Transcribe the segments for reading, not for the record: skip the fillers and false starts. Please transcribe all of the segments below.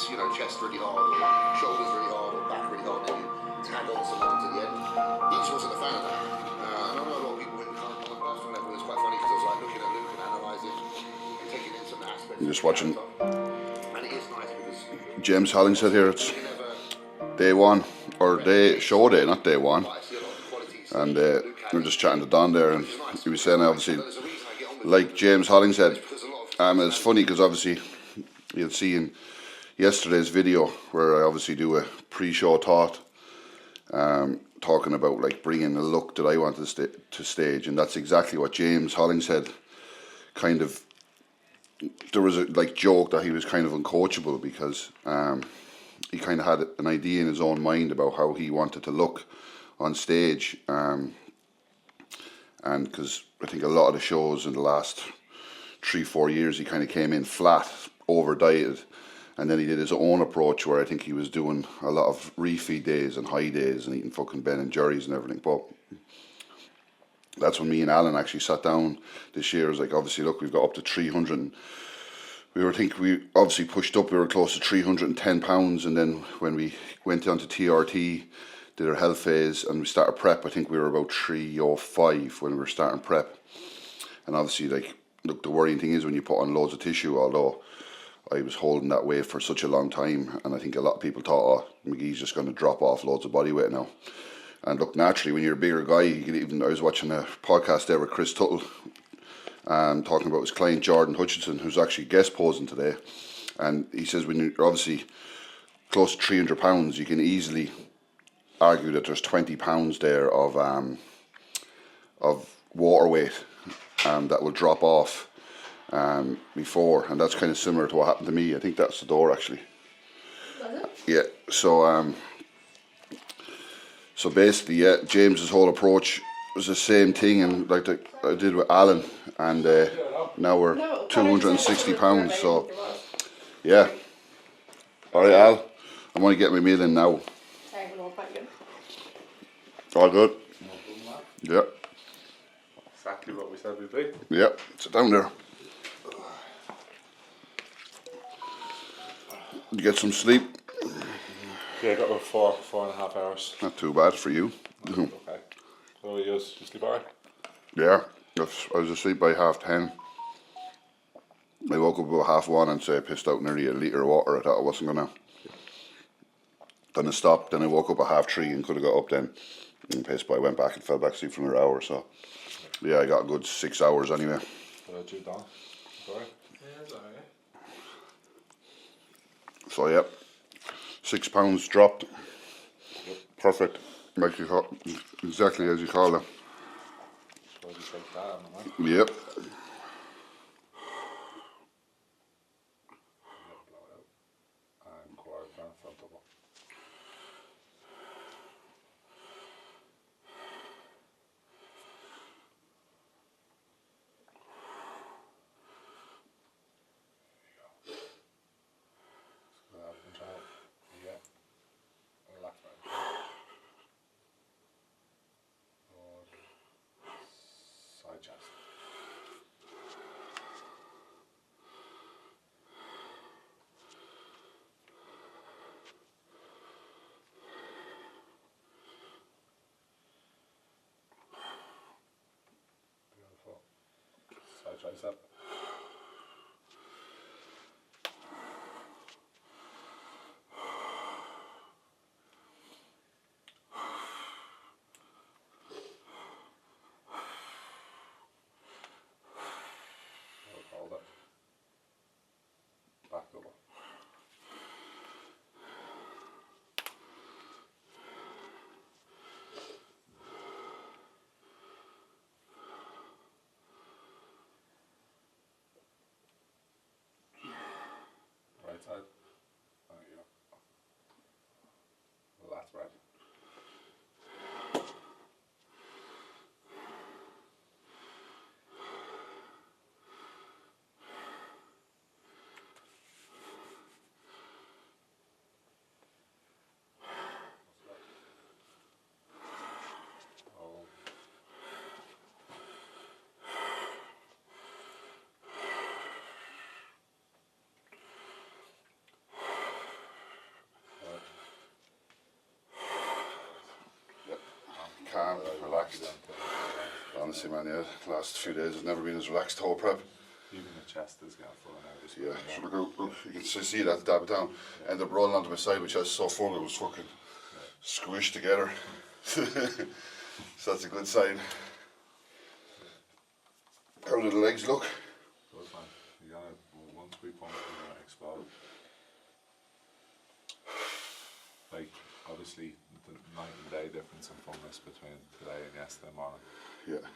hits, you know, chest really hard, or shoulders really hard, or back really hard, and then you tag on someone to the end. He just wasn't a fan of that. And I know a lot of people in the current on the personal level, it's quite funny because I was like looking at Luke and analysing and taking in some aspects. I'm just watching. And it is nice because James Hollingshead here. It's day one, or day show day, not day one. And we were just chatting to Don there, and he was saying obviously, like James Hollingshead, it's funny because obviously you'll see in yesterday's video where I obviously do a pre-show thought, talking about like bringing the look that I wanted to stage, and that's exactly what James Hollingshead kind of. There was a like joke that he was kind of uncoachable because he kind of had an idea in his own mind about how he wanted to look on stage, and because I think a lot of the shows in the last 3-4 years he kind of came in flat, over dieted, and then he did his own approach where I think he was doing a lot of refeed days and high days and eating fucking Ben and Jerry's and everything. But that's when me and Alan actually sat down this year. It was like, obviously, look, we've got up to 300. We obviously pushed up. We were close to 310 pounds, and then when we went on to TRT, did our health phase, and we started prep, I think we were about 305 when we were starting prep. And obviously, like, look, the worrying thing is when you put on loads of tissue, although I was holding that weight for such a long time, and I think a lot of people thought, oh, McGee's just going to drop off loads of body weight now. And look, naturally, when you're a bigger guy, you can even, I was watching a podcast there with Chris Tuttle, talking about his client Jordan Hutchinson, who's actually guest posing today. And he says when you're obviously close to 300 pounds, you can easily argue that there's 20 pounds there of water weight that will drop off before. And that's kind of similar to what happened to me. I think that's the door, actually. Yeah, so basically, yeah, James's whole approach was the same thing, and like I did with Alan, and now we're 260 pounds. So yeah, all right, Al, I'm going to get my meal in now. All good. Yeah. Exactly what we said we'd be. Yeah, sit down there. You get some sleep? Yeah, I got about 4.5 hours. Not too bad for you. Okay. So you sleep alright? Yeah, I was asleep by 10:30. I woke up about 1:30 and say I pissed out nearly a litre of water. I thought I wasn't gonna. Then I stopped. Then I woke up at 3:30 and could have got up then and pissed, but I went back and fell back asleep for another hour. So yeah, I got a good 6 hours anyway. What about you, Don? Alright? Yeah, it's alright. So yeah, 6 pounds dropped. Yep. Perfect. Like you call, exactly as you call it. So you take that on, man. Yep. And quad down front double. calm, relaxed. Honestly, man, yeah, the last few days have never been as relaxed whole prep. Even the chest is getting full now. Yeah, so look, you can see that dab it down. Ended up rolling onto my side, which I was so full it was fucking squished together. So that's a good sign. How do the legs look? Good, man. You're gonna, once we pump, you're gonna explode. Like, obviously, the night and day difference in fullness between today and yesterday morning. Yeah.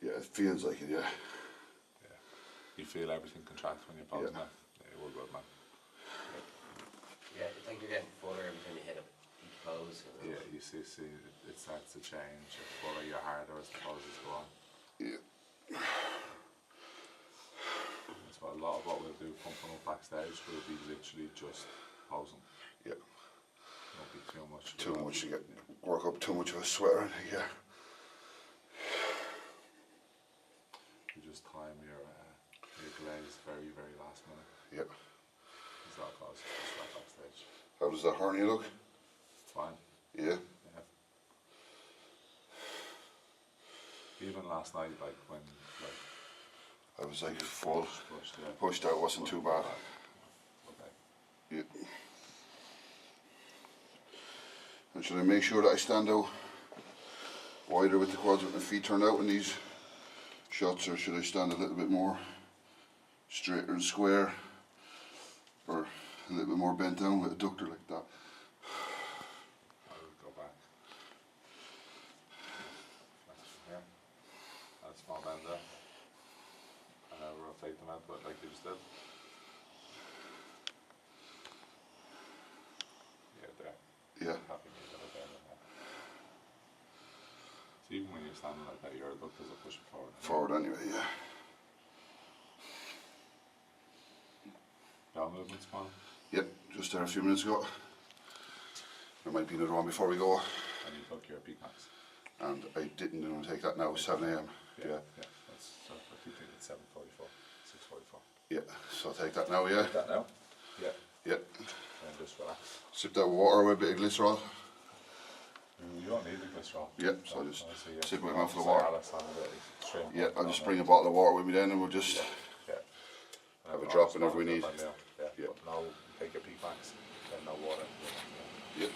Yeah, it feels like it, yeah. Yeah. You feel everything contract when you're posing it. Yeah, we're good, man. Yeah, it's like you're getting fuller every time you hit each pose. Yeah, you see it starts to change. You're fuller, you're harder as the poses go on. Yeah. That's what a lot of what we'll do pumping up backstage will be literally just posing. Yeah. Won't be too much. Too much, you get work up too much of a sweater, yeah. You just time your glaze very, very last minute. Yeah. Because that causes you to sweat backstage. How does that hernia look? Fine. Yeah. Yeah. Even last night, like when I was like full. pushed, Pushed out wasn't too bad. Okay. Yeah. And should I make sure that I stand out wider with the quads with my feet turned out in these shots, or should I stand a little bit more straighter and square, or a little bit more bent down with a ductor like that? I would go back. That's from here. And a small bend there. And I'll rotate them out like you just did. Yeah, there. Yeah. Happy me that there. So even when you're standing like that, your abductors are pushing forward. Forward anyway, yeah. Bowel movements, man. Yep, just there a few minutes ago. There might be another one before we go. And you took your peacocks. And I didn't take that now, 7 AM. Yeah. Yeah. That's so I keep thinking 7:44, 6:44. Yeah, so I'll take that now, yeah. That now? Yeah. Yeah. And just relax. Sip that water with a bit of glycerol. You don't need the glycerol. Yeah, so I'll just Honestly, sip with a you mouthful of say water. Alice on it, it's shrimp, Yeah, I'll on just it. bring a bottle of water with me then and we'll just Yeah. have a And drop Alice whenever we on it, need. yeah. Yeah. But no, take your peacocks, then no water. Yeah.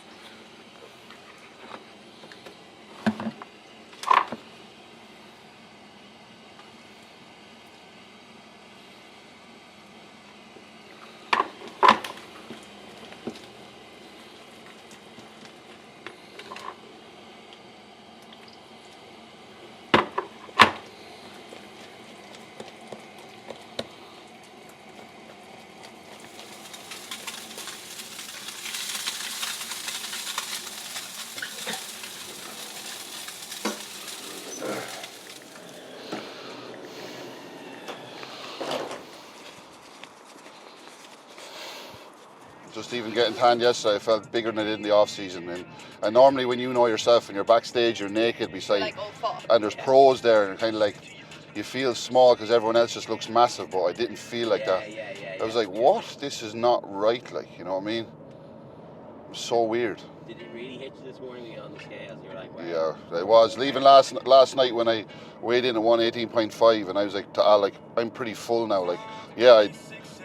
Just even getting tanned yesterday, I felt bigger than I did in the off season. And normally when you know yourself and you're backstage, you're naked beside, Like old fuck. and there's pros there, and kind of like you feel small because everyone else just looks massive. But I didn't feel like that. I was like, what? This is not right. Like, you know what I mean? It was so weird. Did it really hit you this morning on the scales? You were like, wow. Yeah, I was leaving last night when I weighed in at 118.5, and I was like to Al, like, I'm pretty full now. Like, yeah, I'd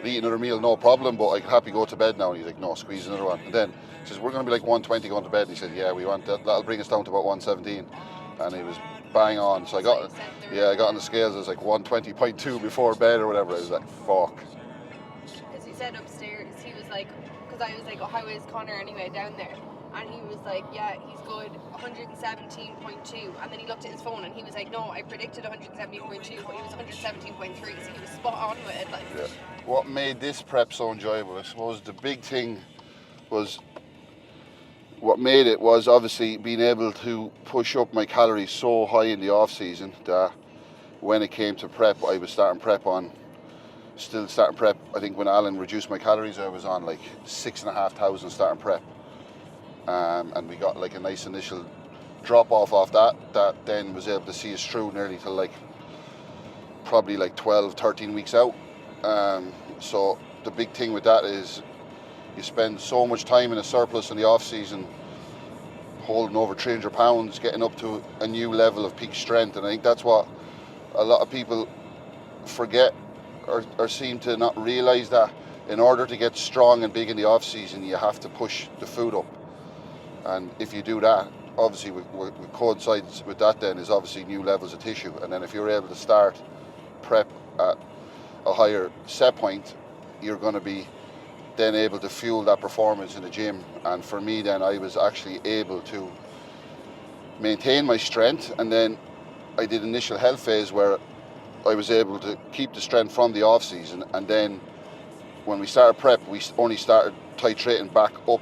eat another meal, no problem, but I'm happy to go to bed now. And he's like, no, squeeze another one. And then he says, we're going to be like 120 going to bed. And he said, yeah, we want that. That'll bring us down to about 117. And he was bang on. So I got on the scales. It was like 120.2 before bed or whatever. I was like, fuck. As he said upstairs, he was like, because I was like, oh, how is Connor anyway down there? And he was like, yeah, he's good, 117.2. And then he looked at his phone and he was like, no, I predicted 117.2, but he was 117.3, so he was spot on with it. Like, Yeah. What made this prep so enjoyable, I suppose the big thing was, what made it was obviously being able to push up my calories so high in the off season that when it came to prep, I was starting prep. I think when Alan reduced my calories, I was on like 6,500 starting prep. And we got like a nice initial drop off that then was able to see us through nearly to like probably like 12, 13 weeks out. So the big thing with that is you spend so much time in a surplus in the off season holding over 300 pounds, getting up to a new level of peak strength. And I think that's what a lot of people forget or seem to not realise, that in order to get strong and big in the off season, you have to push the food up. And if you do that, obviously what coincides with that then is obviously new levels of tissue. And then if you're able to start prep at a higher set point, you're going to be then able to fuel that performance in the gym. And for me then, I was actually able to maintain my strength, and then I did initial health phase where I was able to keep the strength from the off season, and then when we started prep, we only started titrating back up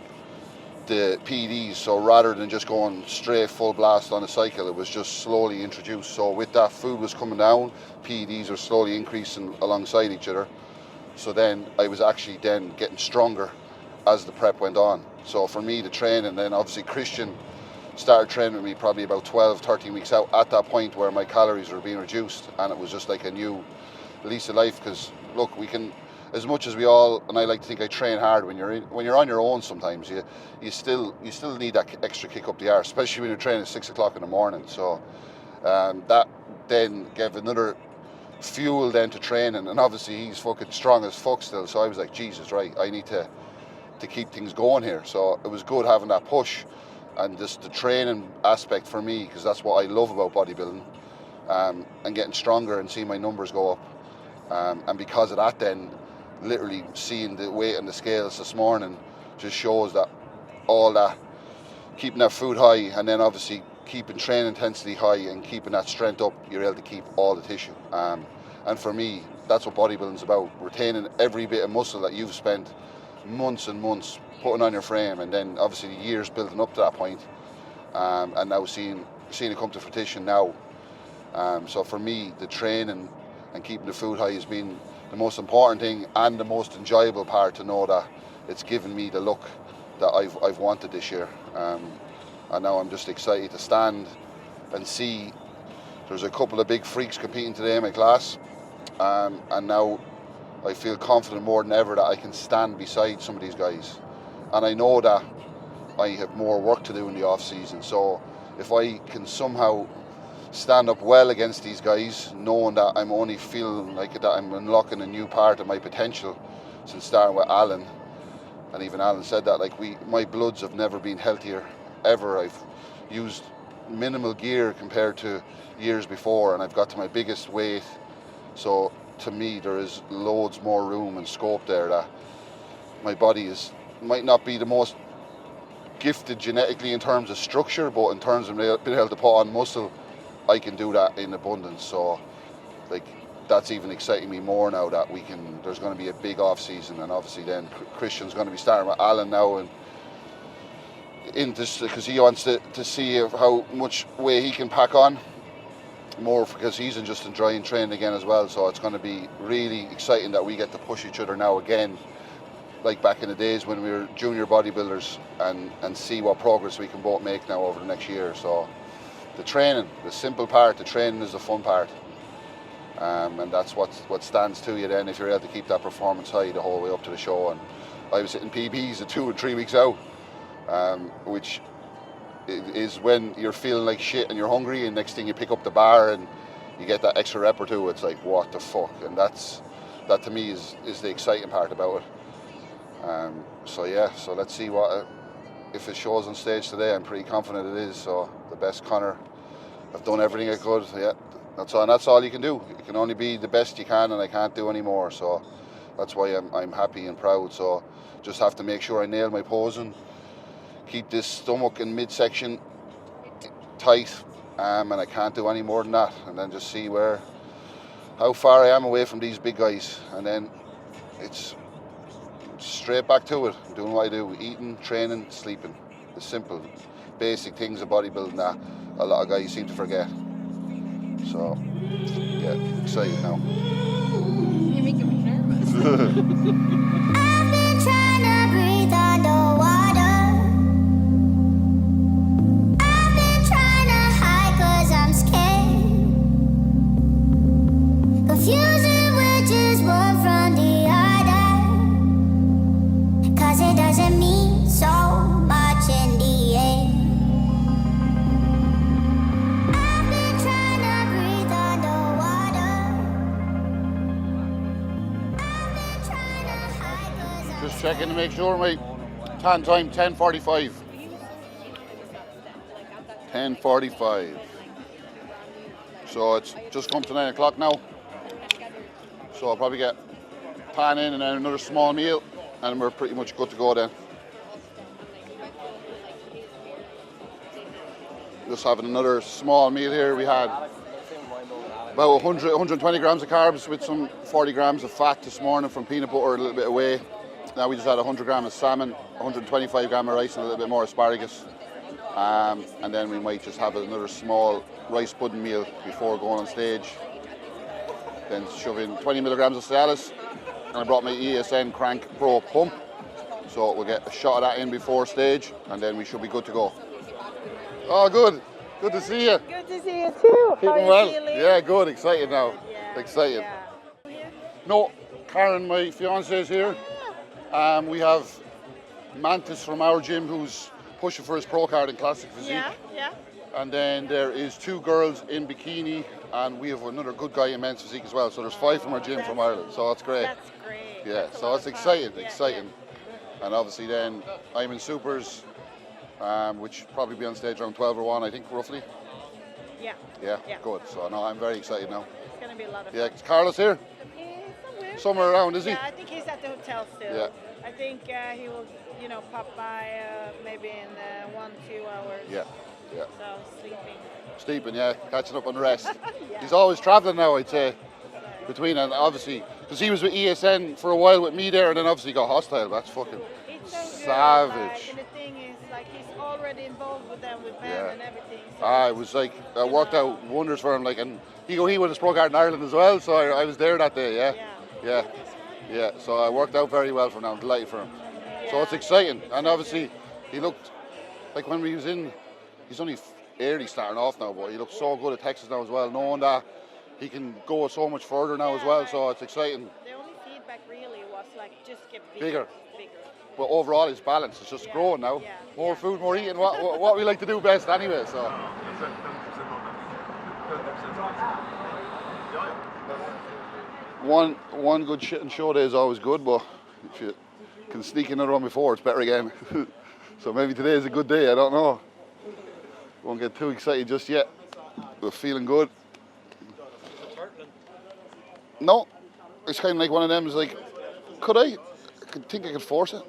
the PEDs. So rather than just going straight full blast on a cycle, it was just slowly introduced. So with that, food was coming down, PEDs were slowly increasing alongside each other. So then I was actually then getting stronger as the prep went on. So for me, the training, then obviously Christian started training with me probably about 12, 13 weeks out at that point where my calories were being reduced, and it was just like a new lease of life. Because look, we can, as much as we all, and I like to think I train hard, when you're on your own sometimes you still need that extra kick up the arse, especially when you're training at 6 o'clock in the morning. So that then gave another fuel then to training, and obviously he's fucking strong as fuck still, so I was like, Jesus, right, I need to keep things going here. So it was good having that push and just the training aspect for me, because that's what I love about bodybuilding, and getting stronger and seeing my numbers go up, and because of that then literally seeing the weight on the scales this morning just shows that all that, keeping that food high and then obviously keeping training intensity high and keeping that strength up, you're able to keep all the tissue. And for me, that's what bodybuilding's about, retaining every bit of muscle that you've spent months and months putting on your frame, and then obviously the years building up to that point, and now seeing it come to fruition now. So for me, the training and keeping the food high has been the most important thing and the most enjoyable part, to know that it's given me the look that I've wanted this year. And now I'm just excited to stand and see. There's a couple of big freaks competing today in my class, and now I feel confident more than ever that I can stand beside some of these guys. And I know that I have more work to do in the off season, so if I can somehow stand up well against these guys, knowing that I'm only feeling like that I'm unlocking a new part of my potential since starting with Alan. And even Alan said that, like, my bloods have never been healthier ever. I've used minimal gear compared to years before, and I've got to my biggest weight. So to me, there is loads more room and scope there, that my body might not be the most gifted genetically in terms of structure, but in terms of being able to put on muscle, I can do that in abundance. So like, that's even exciting me more now that there's going to be a big off season, and obviously then Christian's going to be starting with Alan now, and because he wants to see how much weight he can pack on more, because he's just enjoying training again as well. So it's going to be really exciting that we get to push each other now again, like back in the days when we were junior bodybuilders, and see what progress we can both make now over the next year. So the training, the simple part, the training is the fun part. And that's what stands to you then if you're able to keep that performance high the whole way up to the show. And I was hitting PBs at 2 or 3 weeks out, which is when you're feeling like shit and you're hungry, and next thing you pick up the bar and you get that extra rep or two, it's like, what the fuck? And that to me is the exciting part about it. So yeah, so let's see if it shows on stage today. I'm pretty confident it is. So the best Connor, I've done everything I could. Yeah, that's all you can do. You can only be the best you can, and I can't do any more. So that's why I'm happy and proud. So just have to make sure I nail my posing, keep this stomach and midsection tight, and I can't do any more than that. And then just see how far I am away from these big guys, and then it's straight back to it, doing what I do, eating, training, sleeping. The simple, basic things of bodybuilding that a lot of guys seem to forget. So, yeah, excited now. You're making me nervous. I've been trying to breathe underwater. I've been trying to hide 'cause I'm scared. Confusing which is one from the other. 'Cause it doesn't mean so much in the end. checking to make sure my tan time 10:45. 10:45. So it's just come to 9 o'clock now. So I'll probably get tan in and then another small meal, and we're pretty much good to go then. Just having another small meal here. We had about 120 grams of carbs with some 40 grams of fat this morning from peanut butter, a little bit of whey. Now we just had 100 grams of salmon, 125 grams of rice and a little bit more asparagus. And then we might just have another small rice pudding meal before going on stage. Then shove in 20 milligrams of Cialis. And I brought my ESN Crank Pro Pump. So we'll get a shot of that in before stage, and then we should be good to go. Oh, good. Good to see you. Good to see you too. How are Keeping you well? feeling? Yeah, good. Excited now. Yeah. Excited. Yeah. No, Karen, my fiance, is here. We have Mantis from our gym who's pushing for his pro card in classic physique. Yeah. And then there is 2 girls in bikini, and we have another good guy in men's physique as well. So there's 5 from our gym from Ireland. So that's great. That's great. Yeah, That's a so lot it's of fun. exciting, Yeah, exciting. And obviously then I'm in supers, which probably be on stage around 12 or 1, I think, roughly. Yeah. Yeah, Yeah. good. So no, I'm very excited now. It's gonna be a lot of Yeah, fun. is Carlos here? Somewhere. Somewhere around, is he? Yeah, I think he's at the hotel still. Yeah. I think he will, pop by maybe in 1-2 hours. Yeah, yeah. So sleeping. Sleeping, yeah, catching up on the rest. Yeah. He's always travelling now, I'd say, between, and obviously, because he was with ESN for a while with me there, and then obviously got hostile. That's fucking It's so good. savage. Like, and the thing is, like, he's already involved with them, with Ben Yeah. and everything. So It was like, worked out wonders for him, like, and he won his pro card in Ireland as well, so I was there that day, yeah, so I worked out very well for him now, I'm delighted for him. So it's exciting, and obviously, he looked, like when we was in, he's only early starting off now, but he looked so good at Texas now as well, knowing that he can go so much further now as well, so it's exciting. the only feedback really was like, just get Bigger. bigger. But overall, his balance is just Yeah, growing now. yeah, More yeah. food, more eating, what we like to do best anyway, so. One good shit and show day is always good, but if you can sneak another one before, it's better again. So maybe today is a good day, I don't know. Won't get too excited just yet. We're feeling good. No, it's kind of like one of them is like, could I think I could force it.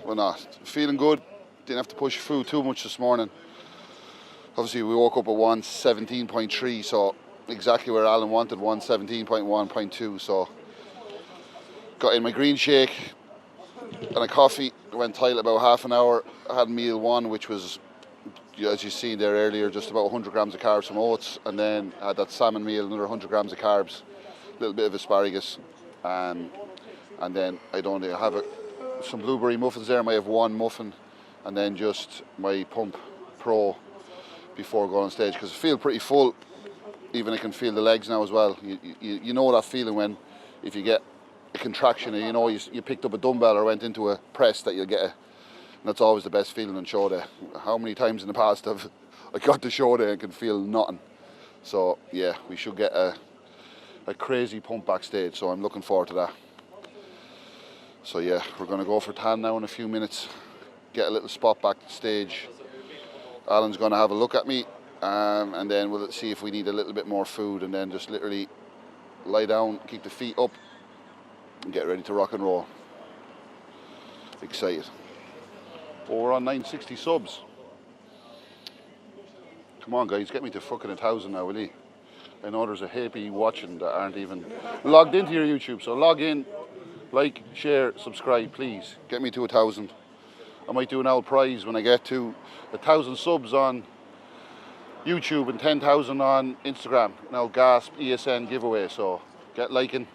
Well, not. Feeling good. Didn't have to push food too much this morning. Obviously, we woke up at 117.3, so exactly where Alan wanted, 117.1.2. So got in my green shake and a coffee. Went toilet about half an hour. I had meal 1, which was, as you seen there earlier, just about 100 grams of carbs from oats, and then I had that salmon meal, another 100 grams of carbs, a little bit of asparagus, and then I don't have some blueberry muffins there. I might have 1 muffin, and then just my Pump Pro before going on stage, because I feel pretty full. Even I can feel the legs now as well. You know that feeling when, if you get a contraction, and you picked up a dumbbell or went into a press, that you'll get and that's always the best feeling on show day. How many times in the past have I got to show day and can feel nothing? So yeah, we should get a crazy pump backstage, so I'm looking forward to that. So yeah, we're going to go for tan now in a few minutes, get a little spot backstage. Alan's going to have a look at me, and then we'll see if we need a little bit more food, and then just literally lie down, keep the feet up, and get ready to rock and roll. Excited. Oh, we're on 960 subs. Come on, guys, get me to fucking 1,000 now, will you? I know there's a happy watching that aren't even logged into your YouTube, so log in, like, share, subscribe, please. Get me to 1,000. I might do an old prize when I get to 1,000 subs on YouTube and 10,000 on Instagram. Now GASP ESN giveaway, so get liking.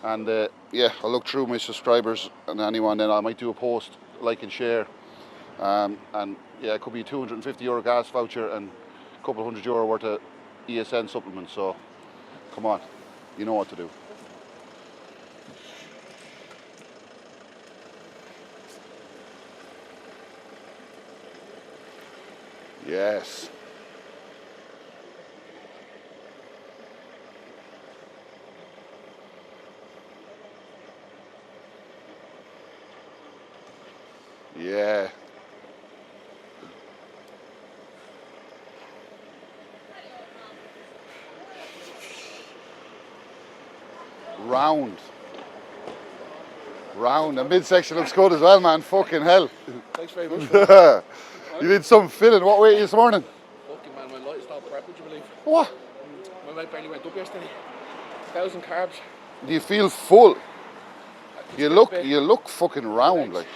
And yeah, I'll look through my subscribers and anyone, then I might do a post, like and share. And yeah, it could be a €250 gas voucher and a couple €100 worth of ESN supplements. So come on, you know what to do. Yes. Round. Round. The midsection looks good as well, man. Fucking hell. Thanks very much. You did some filling. What weight are you this morning? Fucking man, my light stopped prep, would you believe? What? My weight barely went up yesterday. 1,000 carbs. Do you feel full? You look fucking round, like.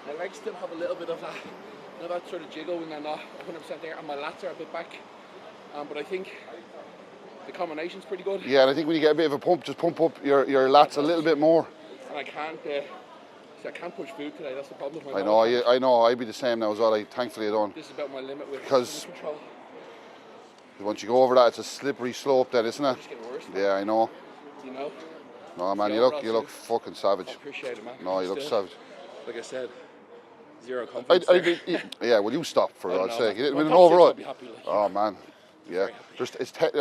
My legs still have a little bit of that sort of jiggle when they're not 100% there, and my lats are a bit back. But I think the combination's pretty good. Yeah, and I think when you get a bit of a pump, just pump up your lats a little bit more. And I can't push food today. That's the problem. I know. I'd be the same now as well. Thankfully, I don't. This is about my limit with control. Once you go over that, it's a slippery slope, then, isn't it? It's getting worse. Yeah, I know. You know. No, man, you look fucking savage. I appreciate it, man. No, you look savage. Like I said, zero confidence. Yeah, well, you stop for God's sake. You didn't win an Well, overall. I'll be happy, like, Oh man, yeah.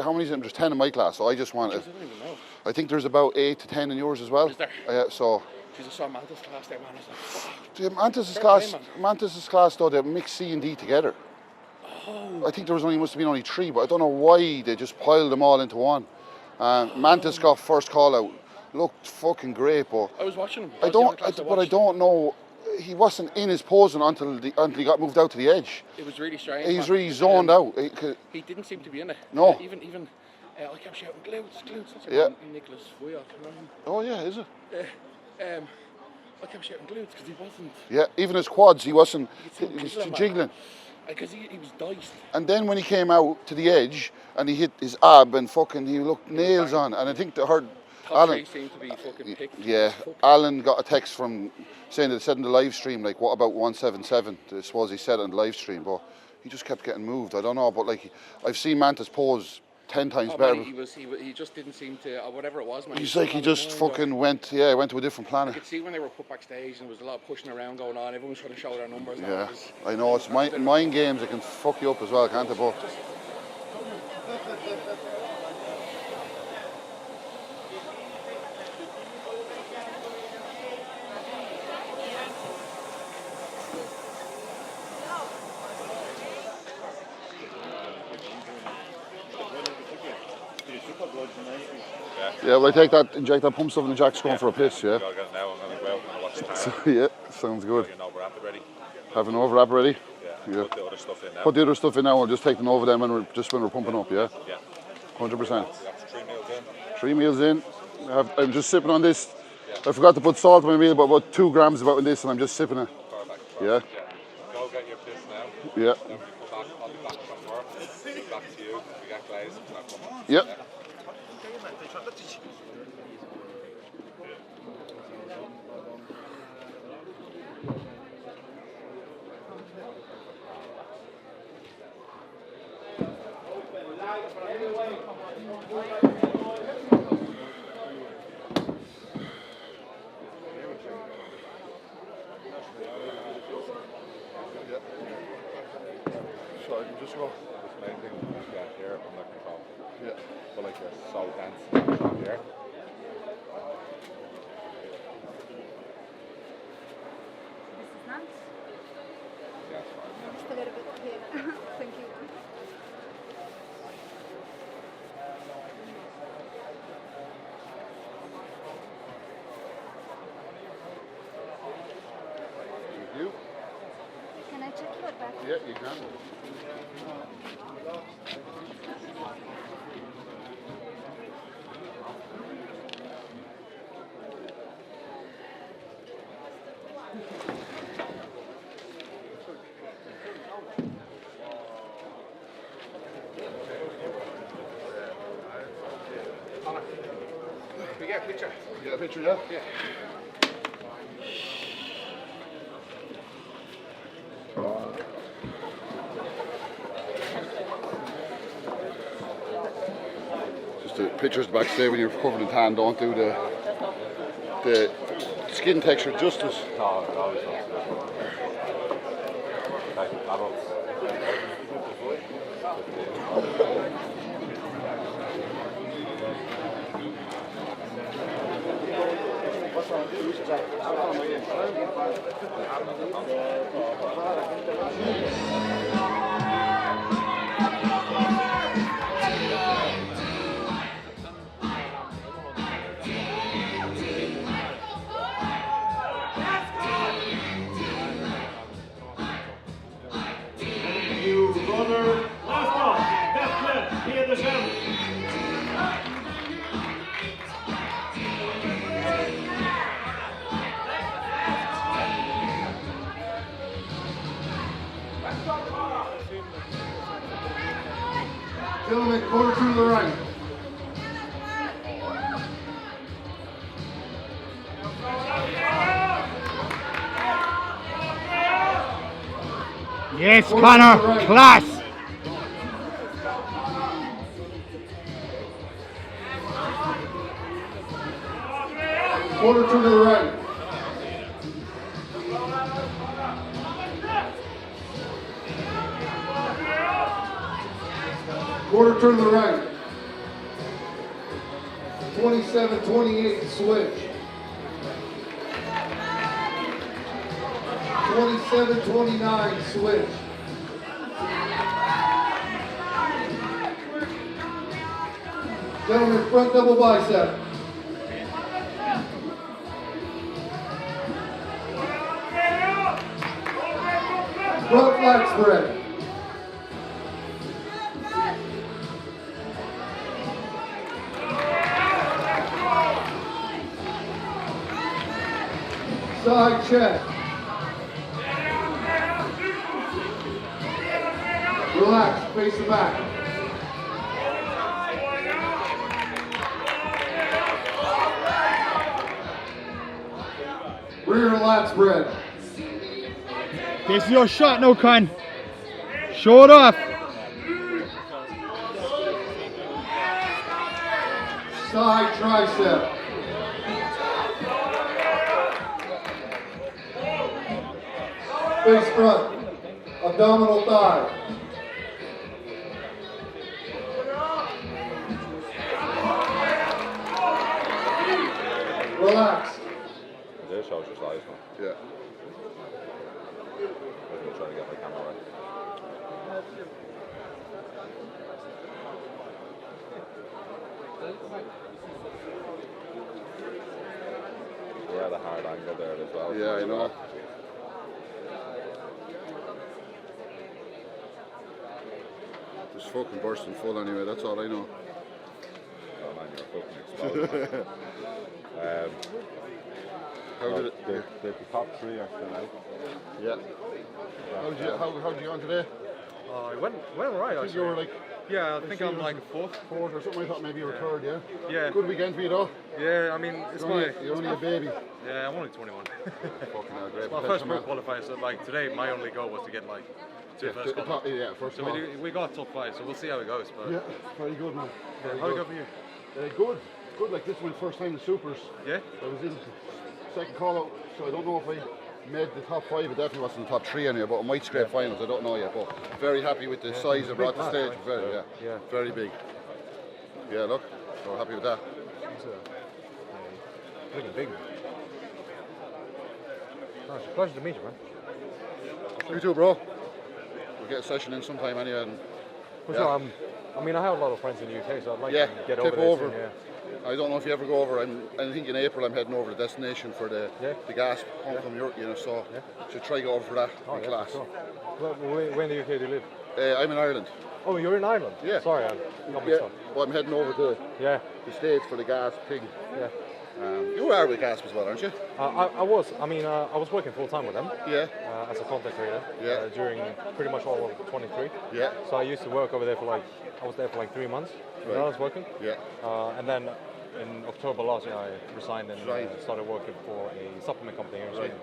How many is it? There's 10 in my class, so I just want. I don't even know. I think there's about 8 to 10 in yours as well. Is there? So. She's a saw Mantis class there, man. I was like, Mantis's class though, they mix C and D together. oh. I think must have been only 3, but I don't know why they just piled them all into one. Mantis got first call out. Looked fucking great, but I was watching him. I don't know. He wasn't in his posing until he got moved out to the edge. It was really strange. He's really zoned out. He didn't seem to be in it. No. Even I kept shouting glutes. That's Yeah. Nicholas Voyot. Oh yeah, is it? I kept shouting glutes because he wasn't. Yeah, even his quads, he wasn't. He He was jiggling, jiggling. Because he was diced. And then when he came out to the edge and he hit his ab and fucking he looked nails on. And I think they heard Alan. Seemed to be fucking picked. Yeah, Alan got a text from saying that it said in the live stream, like, what about 177? I suppose he said on the live stream, but he just kept getting moved. I don't know, but like, I've seen Mantis pose 10 times better. Man, he just didn't seem to, or whatever it was, man. He's like, he just fucking went to a different I planet. could see when they were put backstage and there was a lot of pushing around going on. Everyone was trying to show their numbers. Yeah, I know, it's mind games that can fuck you up as well, can't they, but... Yeah, well, inject that pump stuff in the Jack's going for a piss, yeah? I'll get it now. I'm going to go out and watch Tara. Yeah, sounds good. Have an overwrap ready. Have an overwrap ready? Yeah. Put the other stuff in now. Put the other stuff in now, we'll just take them over them when we're pumping up, yeah? Yeah. 100%. That's 3 meals in. 3 meals in. I'm just sipping on this. I forgot to put salt in my meal, but about 2 grams about in this, and I'm just sipping it. Perfect. Yeah? Go get your piss now. Yeah. Then when you come back, I'll be back from work. Back to you. We get glaze. Yeah. So I can just go. This main thing is to get here under control. Yeah. But like you're so dense from here. Yeah, it's fine. Just a little bit here. Thank you. Thank you. Can I check your back? Yeah, you can. We get a picture. You got a picture, yeah? Yeah. Just the pictures backstage when you're covered in tan don't do the skin texture justice. No, it's not. Like adults. Gentlemen, quarter to the right. Yes, Connor, class. Quarter to the right. Quarter to the right. 27-28, switch. 27-29, switch. Gentlemen, front double bicep. Front flat spread. Side check. Relax, face the back. Rear lat spread. This is your shot now, Con. Show it off. Side tricep. Face front. Abdominal thigh. Relax. This shows your size, man. Yeah. I'm going to try to get my camera right. Yeah, the hard angle there as well. Yeah, I know. Just fucking bursting full anyway, that's all I know. Oh man, you're fucking exploding. How did it? The top three are still out. Yeah. How'd you get on today? It went alright I think you were like Yeah, I think I'm like fourth or something. I thought maybe you were third, yeah? Yeah. Good weekend for you though. Yeah, I mean it's You're only a baby. Yeah, I'm only 21. Fucking hell, great. It's my first Pro Qualifier, so like today my only goal was to get like to the first qualifier. Yeah, first So we got top 5, so we'll see how it goes. But yeah, very good, man. how did it go for you? Good. Like this is my first time in the Supers. Yeah. I was in second call out, so I don't know if I made the top 5. It definitely wasn't the top 3 anyway, but I might scrape finals. I don't know yet, but very happy with the size I brought to the stage. Right? Very big. Yeah, look, so happy with that. Looking big. Oh, it's a pleasure to meet you, man. You too, bro. We'll get a session in sometime anyway. And, So, I mean, I have a lot of friends in the UK, so I'd like to get tip over there. over. I don't know if you ever go over. I think in April I'm heading over to destination for the GASP Homecoming Europe, so should try go over for that in class. Sure. Where in the UK do you live? I'm in Ireland. Oh, you're in Ireland? Yeah. Sorry, I got mixed up. Well, I'm heading over to the States for the GASP thing. Yeah. You are with GASP as well, aren't you? I was. I mean, I was working full time with them. Yeah. As a content creator. During pretty much all of 23. Yeah. So I used to work over there for I was there for 3 months. Right. I was working. Yeah. And then in October last year, I resigned and started working for a supplement company here in Sweden.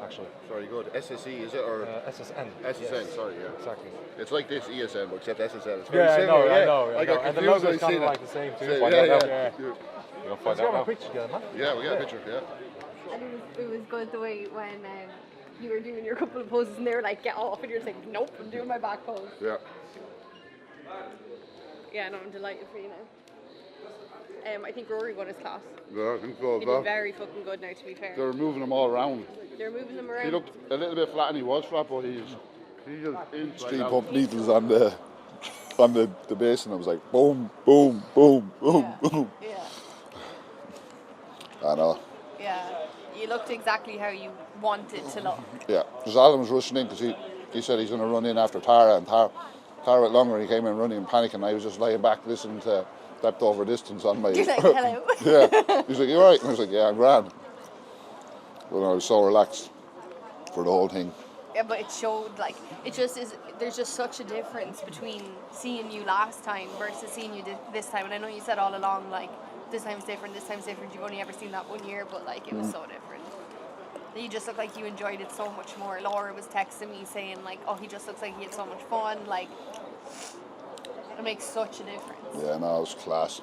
Actually. Very good. SSE, is it? Or SSN. SSN, yes. Sorry, yeah. Exactly. It's like this ESN, but except SSN. It's very similar. I know. I got and the confused logo's when I kind of seen like the same too. You'll find Let's out have now. a picture together, man. Yeah, we'll get a picture, yeah. And it was good the way when you were doing your couple of poses and they were like, get off, and you're just like, nope, I'm doing my back pose. Yeah. Yeah, no, I'm delighted for you now. I think Rory won his class. Yeah, I think so He as well. did very fucking good now, to be fair. They're moving him all around. They're moving them around. He looked a little bit flat, and he was flat, but he's just Street pump needles on the base, and I was like, boom, boom, boom, boom, boom. Yeah. I know. Yeah. You looked exactly how you wanted to look. Yeah, because Alan was rushing in because he said he's going to run in after Tara, and Tara went longer, and he came in running and panicking. I was just lying back listening to depth over distance on my... You're like, hello. Yeah. He's like, you alright? And I was like, yeah, I'm grand. But I was so relaxed for the whole thing. Yeah, but it showed, like, it just is, there's just such a difference between seeing you last time versus seeing you this time. And I know you said all along, like, this time's different, you've only ever seen that 1 year, but, like, it was so different. You just look like you enjoyed it so much more. Laura was texting me saying, like, oh, he just looks like he had so much fun. Like, it makes such a difference. Yeah, no, it was class.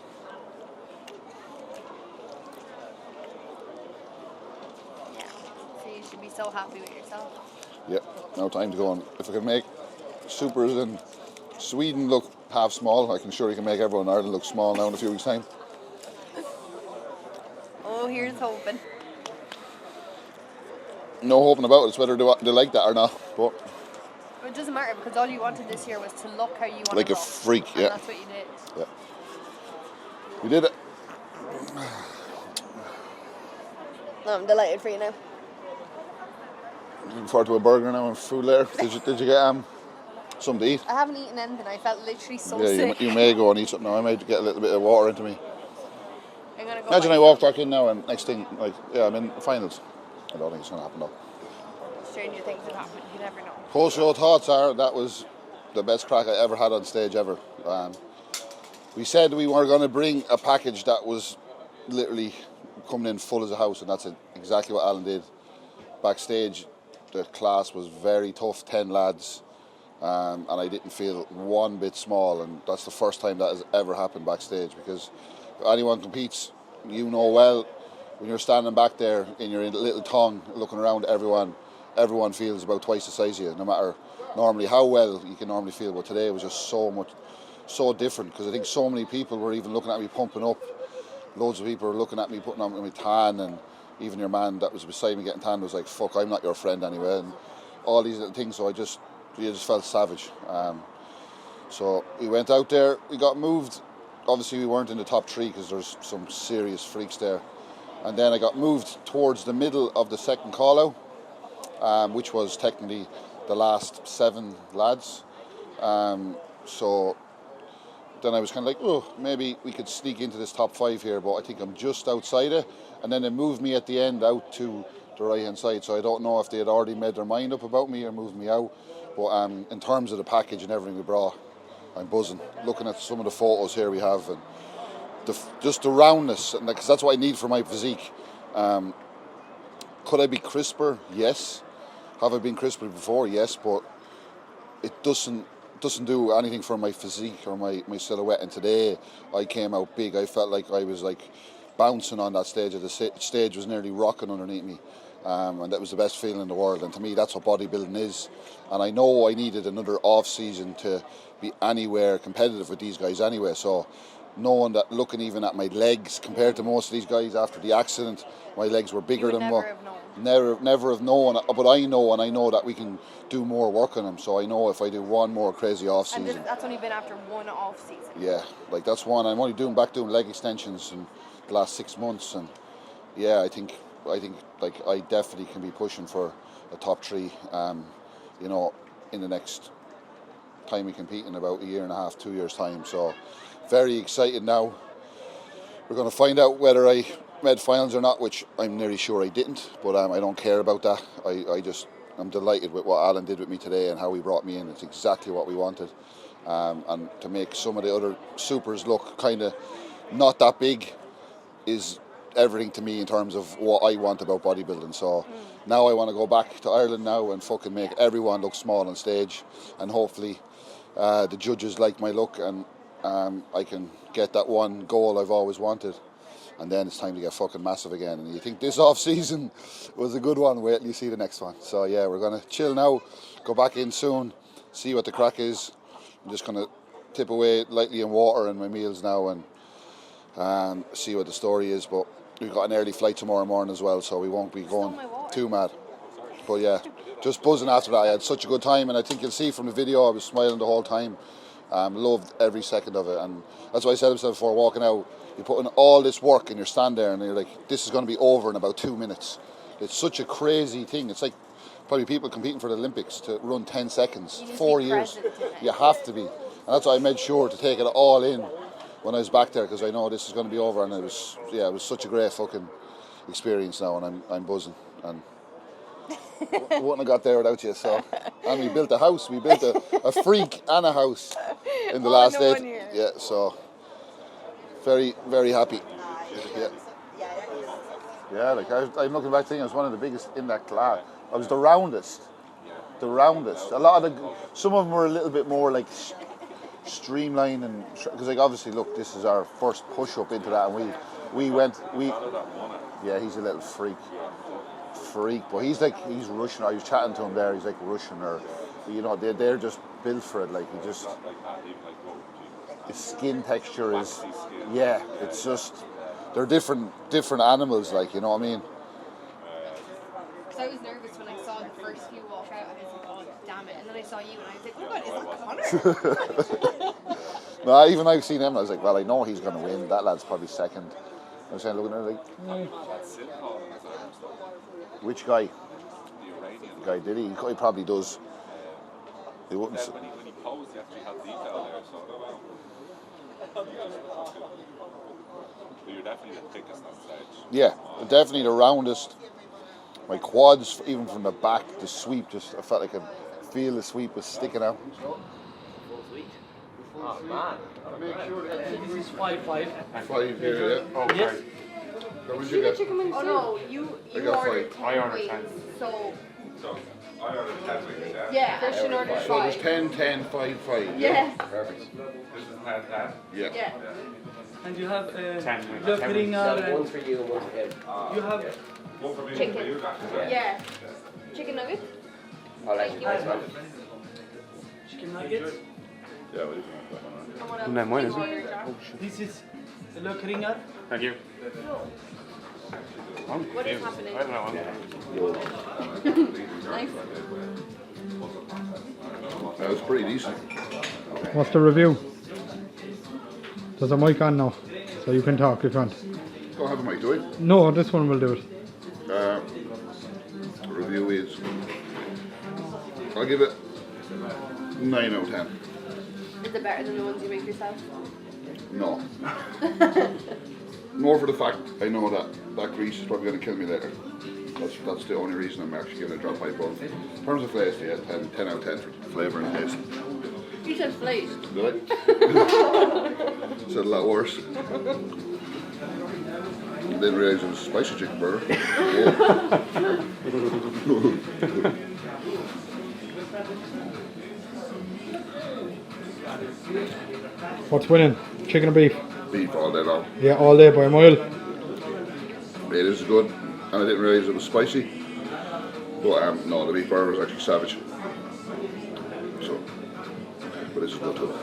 Yeah, so you should be so happy with yourself. Yeah, now time to go on. If I can make supers in Sweden look half small, I can sure you can make everyone in Ireland look small now in a few weeks' time. Oh, here's hoping. No hoping about it. It's whether they like that or not. But It doesn't matter because all you wanted this year was to look how you want like to a look. freak, And yeah. that's what you did. Yeah. We did it. I'm delighted for you now. Looking forward to a burger now and food later. Did you get something to eat? I haven't eaten anything. I felt literally so Yeah, sick. you may go and eat something now. I might get a little bit of water into me. I'm gonna go Imagine I walk back in now and next thing, like, yeah, I'm in the finals. I don't think it's going to happen though. Stranger things have happened. You never know. Post-show thoughts are that was the best crack I ever had on stage ever. We said we were going to bring a package that was literally coming in full as a house, and that's exactly what Alan did. Backstage, the class was very tough, 10 lads, and I didn't feel one bit small, and that's the first time that has ever happened backstage, because if anyone competes, you know well, when you're standing back there in your little tongue looking around at everyone feels about twice the size of you, no matter normally how well you can normally feel. But today was just so different, because I think so many people were even looking at me pumping up. Loads of people were looking at me putting on my tan, and even your man that was beside me getting tan was like, fuck, I'm not your friend anyway, and all these little things. So you just felt savage. So we went out there, we got moved. Obviously we weren't in the top 3 because there's some serious freaks there. And then I got moved towards the middle of the second call out, which was technically the last 7 lads. So then I was kind of like, oh, maybe we could sneak into this top 5 here, but I think I'm just outside it. And then they moved me at the end out to the right-hand side, so I don't know if they had already made their mind up about me or moved me out. But in terms of the package and everything we brought, I'm buzzing. Looking at some of the photos here we have, and just the roundness, and because that's what I need for my physique. Could I be crisper? Yes. Have I been crisper before? Yes, but it doesn't do anything for my physique or my silhouette. And today I came out big. I felt like I was like bouncing on that stage. The stage was nearly rocking underneath me, and that was the best feeling in the world. And to me, that's what bodybuilding is. And I know I needed another off-season to be anywhere competitive with these guys anyway. So knowing that, looking even at my legs compared to most of these guys after the accident, my legs were bigger than what. Never have known, but I know that we can do more work on them. So I know if I do one more crazy off season. And that's only been after one off season. Yeah, like that's one. I'm only doing leg extensions in the last 6 months, and yeah, I think like I definitely can be pushing for a top 3. You know, in the next time we compete in about 1.5 years, 2 years time. So very excited now. We're going to find out whether I made finals or not, which I'm nearly sure I didn't, but I don't care about that. I'm delighted with what Alan did with me today and how he brought me in. It's exactly what we wanted. And to make some of the other supers look kind of not that big is everything to me in terms of what I want about bodybuilding. So now I want to go back to Ireland now and fucking make everyone look small on stage, and hopefully the judges like my look, and I can get that one goal I've always wanted. And then it's time to get fucking massive again. And you think this off-season was a good one, wait till you see the next one. So yeah, we're going to chill now, go back in soon, see what the crack is. I'm just going to tip away lightly in water and my meals now and see what the story is. But we've got an early flight tomorrow morning as well, so we won't be going too mad. But yeah, just buzzing after that. I had such a good time, and I think you'll see from the video I was smiling the whole time. Loved every second of it, and that's why I said before walking out, you put in all this work and you stand there and you're like, this is going to be over in about 2 minutes. It's such a crazy thing. It's like probably people competing for the Olympics to run 10 seconds, 4 years. You have to be. And that's why I made sure to take it all in when I was back there, because I know this is going to be over, and it was such a great fucking experience now, and I'm buzzing. And wouldn't have got there without you. So, and we built a house. We built a freak and a house in the last in 8. 1 year. Yeah, so very, very happy. Yeah. Yeah, like I'm looking back, thinking I was one of the biggest in that class. I was the roundest. The roundest. A lot of some of them were a little bit more like streamlined, and because like obviously, look, this is our first push up into that, and yeah, he's a little freak, but he's Russian. I was chatting to him there. He's like Russian, or you know, they're just built for it. Like his skin texture is, yeah, it's just they're different animals. Like, you know what I mean? Because I was nervous when I saw the first few walk out, and I was like, oh damn it, and then I saw you, and I was like, oh my god, is that Connor? No, even I've seen him. I was like, well, I know he's going to win. That lad's probably second. I was looking at it like, which guy? The guy did he? He probably does. He wouldn't. When he posed, he actually had detail there, so but you're definitely the thickest on stage. Yeah, definitely the roundest. My quads, even from the back, the sweep, I felt like I could feel the sweep was sticking out. Oh man. This is 5-5. 5 here, yeah. Oh, Yes. right. What would You you get get? chicken wings. Oh no, you got ordered 5. 10 I ordered wings, 10. so So I ordered 10 wings, yeah? yeah, Christian ordered So there's 5. 10, 10, 5, 5. Yes. Perfect. This is 10, 10. Yeah. Yeah. And you have 10 wings. the 10 ringer. One for you and one for him. You have One for me, one Chicken. for you guys. Yeah. Chicken nuggets. I'll let you as well. chicken nuggets. Yeah, well, you can have that one. And what else? No, mine You isn't. ordered, Jack? This is the ringer. Thank you. What is happening? I don't know. Nice. That was pretty decent. What's the review? There's a mic on now, so you can talk if you want. Go have a mic, do it. No, this one will do it. The review is, I'll give it 9 out of 10. Is it better than the ones you make yourself? No. More for the fact I know that grease is probably going to kill me later. That's the only reason I'm actually giving it a drop by above. In terms of flavour, yeah, 10 out of 10 for flavour and taste. You said flakes. Did I? Said a lot worse. Didn't realise it was a spicy chicken burger. What's winning? Chicken or beef? Beef all day long. Yeah, all day by a mile. It is good, and I didn't realise it was spicy. But no, the beef burger is actually savage. So, but this is good too.